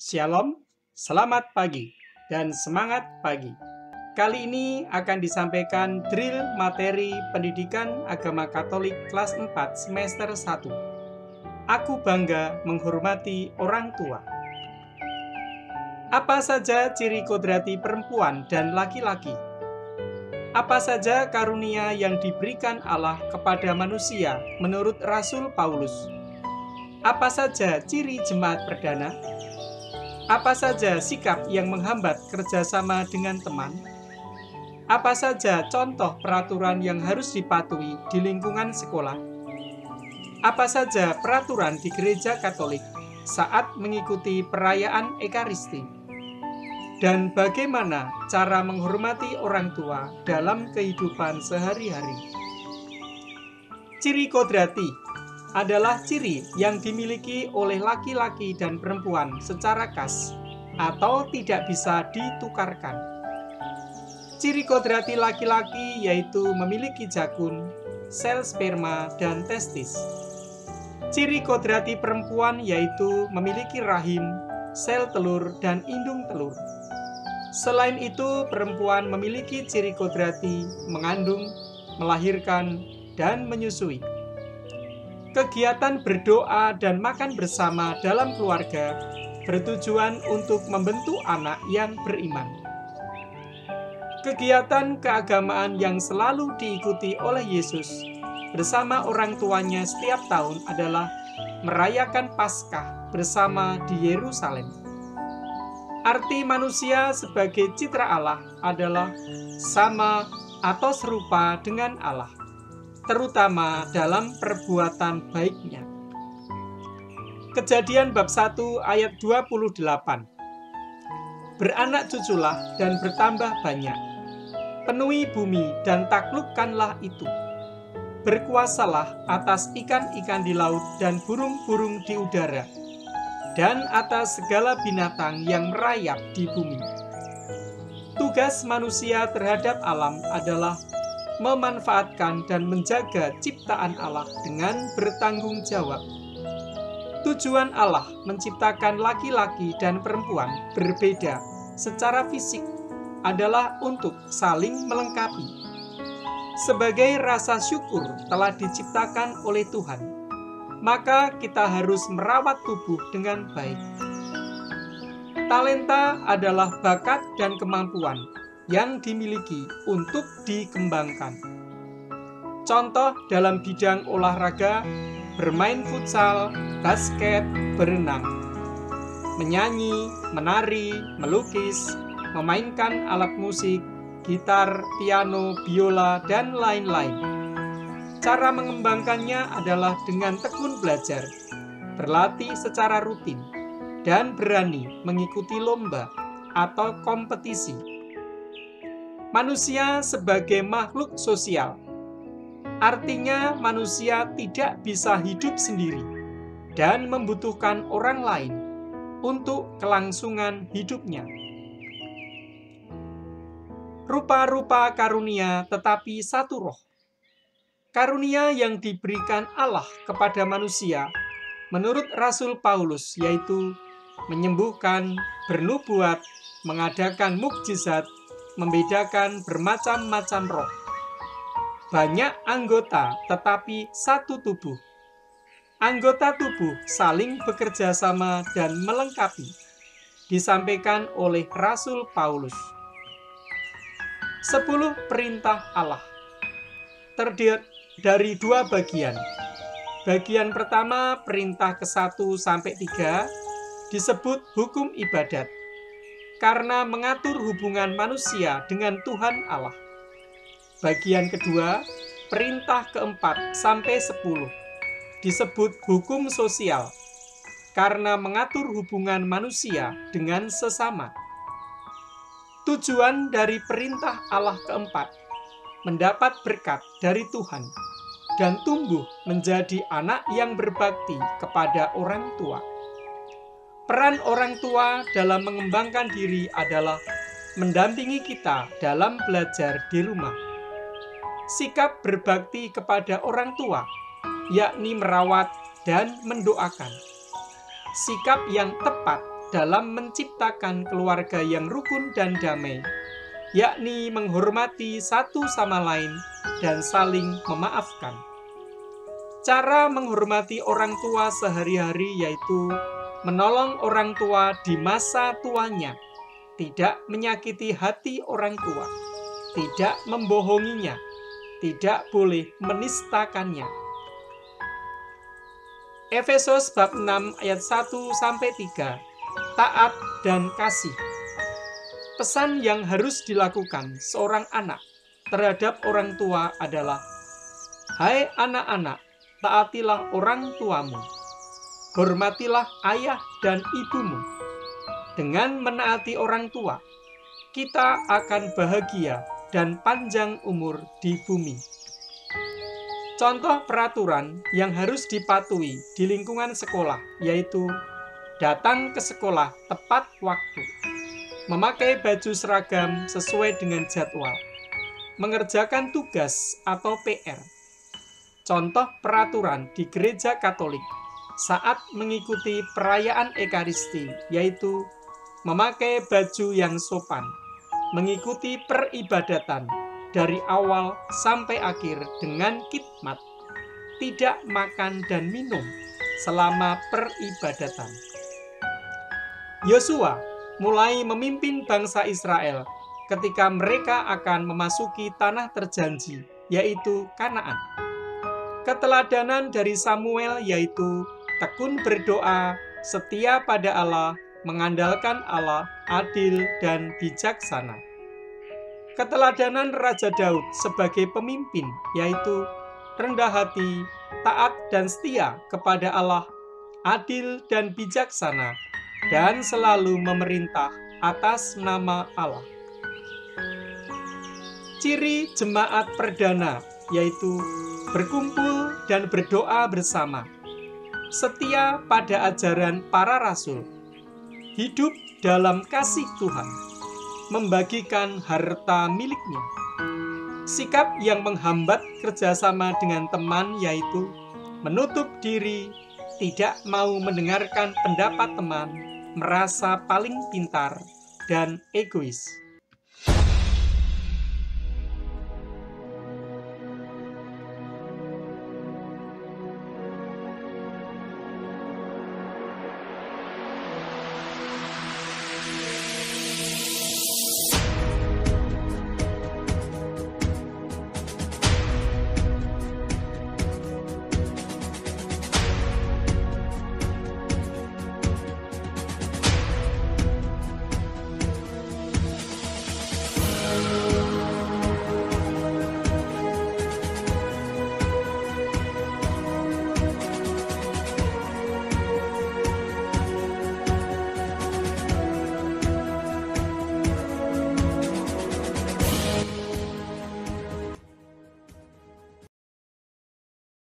Shalom, selamat pagi, dan semangat pagi. Kali ini akan disampaikan drill materi pendidikan agama Katolik kelas 4 semester 1. Aku bangga menghormati orang tua. Apa saja ciri kodrati perempuan dan laki-laki? Apa saja karunia yang diberikan Allah kepada manusia menurut Rasul Paulus? Apa saja ciri jemaat perdana? Apa saja sikap yang menghambat kerjasama dengan teman? Apa saja contoh peraturan yang harus dipatuhi di lingkungan sekolah? Apa saja peraturan di gereja Katolik saat mengikuti perayaan Ekaristi? Dan bagaimana cara menghormati orang tua dalam kehidupan sehari-hari? Ciri kodrati adalah ciri yang dimiliki oleh laki-laki dan perempuan secara khas atau tidak bisa ditukarkan. Ciri kodrati laki-laki yaitu memiliki jakun, sel sperma, dan testis. Ciri kodrati perempuan yaitu memiliki rahim, sel telur, dan indung telur. Selain itu, perempuan memiliki ciri kodrati mengandung, melahirkan, dan menyusui. Kegiatan berdoa dan makan bersama dalam keluarga bertujuan untuk membentuk anak yang beriman. Kegiatan keagamaan yang selalu diikuti oleh Yesus bersama orang tuanya setiap tahun adalah merayakan Paskah bersama di Yerusalem. Arti manusia sebagai citra Allah adalah sama atau serupa dengan Allah, terutama dalam perbuatan baiknya. Kejadian bab 1 ayat 28. Beranak cuculah dan bertambah banyak. Penuhi bumi dan taklukkanlah itu. Berkuasalah atas ikan-ikan di laut dan burung-burung di udara, dan atas segala binatang yang merayap di bumi. Tugas manusia terhadap alam adalah memanfaatkan dan menjaga ciptaan Allah dengan bertanggung jawab. Tujuan Allah menciptakan laki-laki dan perempuan berbeda secara fisik adalah untuk saling melengkapi. Sebagai rasa syukur telah diciptakan oleh Tuhan, maka kita harus merawat tubuh dengan baik. Talenta adalah bakat dan kemampuan yang dimiliki untuk dikembangkan. Contoh dalam bidang olahraga, bermain futsal, basket, berenang, menyanyi, menari, melukis, memainkan alat musik, gitar, piano, biola, dan lain-lain. Cara mengembangkannya adalah dengan tekun belajar, berlatih secara rutin, dan berani mengikuti lomba atau kompetisi. Manusia sebagai makhluk sosial, artinya manusia tidak bisa hidup sendiri dan membutuhkan orang lain untuk kelangsungan hidupnya. Rupa-rupa karunia tetapi satu roh. Karunia yang diberikan Allah kepada manusia menurut Rasul Paulus yaitu menyembuhkan, bernubuat, mengadakan mukjizat, membedakan bermacam-macam roh. Banyak anggota tetapi satu tubuh. Anggota tubuh saling bekerja sama dan melengkapi, disampaikan oleh Rasul Paulus. 10 perintah Allah terdiri dari 2 bagian. Bagian pertama, perintah ke-1 sampai 3, disebut hukum ibadat, karena mengatur hubungan manusia dengan Tuhan Allah. Bagian kedua, perintah ke-4 sampai 10, disebut hukum sosial, karena mengatur hubungan manusia dengan sesama. Tujuan dari perintah Allah keempat, mendapat berkat dari Tuhan, dan tumbuh menjadi anak yang berbakti kepada orang tua. Peran orang tua dalam mengembangkan diri adalah mendampingi kita dalam belajar di rumah. Sikap berbakti kepada orang tua, yakni merawat dan mendoakan. Sikap yang tepat dalam menciptakan keluarga yang rukun dan damai, yakni menghormati satu sama lain dan saling memaafkan. Cara menghormati orang tua sehari-hari yaitu menolong orang tua di masa tuanya, tidak menyakiti hati orang tua, tidak membohonginya, tidak boleh menistakannya. Efesus bab 6 ayat 1-3, taat dan kasih. Pesan yang harus dilakukan seorang anak terhadap orang tua adalah, hai anak-anak, taatilah orang tuamu, hormatilah ayah dan ibumu. Dengan menaati orang tua, kita akan bahagia dan panjang umur di bumi. Contoh peraturan yang harus dipatuhi di lingkungan sekolah yaitu datang ke sekolah tepat waktu, memakai baju seragam sesuai dengan jadwal, mengerjakan tugas atau PR. Contoh peraturan di gereja Katolik saat mengikuti perayaan Ekaristi yaitu memakai baju yang sopan, mengikuti peribadatan dari awal sampai akhir dengan khidmat, tidak makan dan minum selama peribadatan. Yosua mulai memimpin bangsa Israel ketika mereka akan memasuki tanah terjanji, yaitu Kanaan. Keteladanan dari Samuel yaitu tekun berdoa, setia pada Allah, mengandalkan Allah, adil dan bijaksana. Keteladanan Raja Daud sebagai pemimpin yaitu rendah hati, taat dan setia kepada Allah, adil dan bijaksana, dan selalu memerintah atas nama Allah. Ciri jemaat perdana yaitu berkumpul dan berdoa bersama, setia pada ajaran para rasul, hidup dalam kasih Tuhan, membagikan harta miliknya. Sikap yang menghambat kerjasama dengan teman yaitu menutup diri, tidak mau mendengarkan pendapat teman, merasa paling pintar, dan egois.